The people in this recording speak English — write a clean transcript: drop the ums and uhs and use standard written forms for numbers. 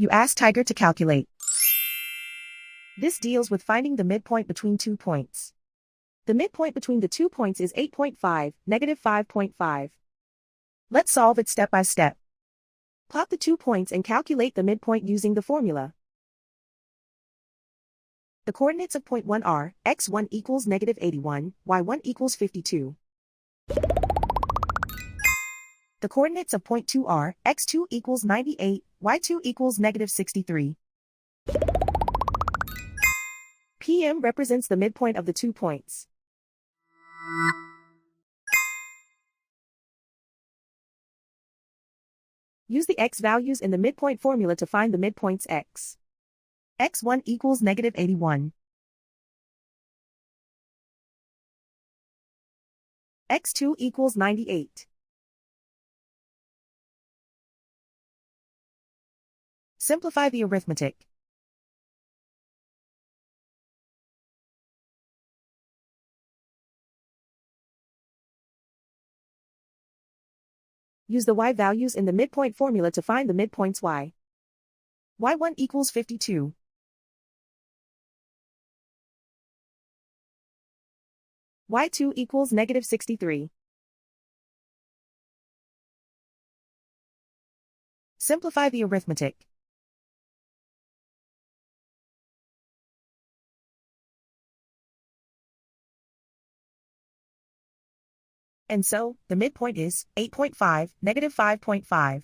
You ask Tiger to calculate. This deals with finding the midpoint between 2 points. The midpoint between the 2 points is 8.5, -5.5. Let's solve it step by step. Plot the 2 points and calculate the midpoint using the formula. The coordinates of point 1 are, x1 equals -81, y1 equals 52. The coordinates of point 2 are, x2 equals 98, y2 equals -63. PM represents the midpoint of the 2 points. Use the x values in the midpoint formula to find the midpoints x. x1 equals -81. x2 equals 98. Simplify the arithmetic. Use the y values in the midpoint formula to find the midpoints y. y1 equals 52. y2 equals -63. Simplify the arithmetic. And so, the midpoint is 8.5, -5.5.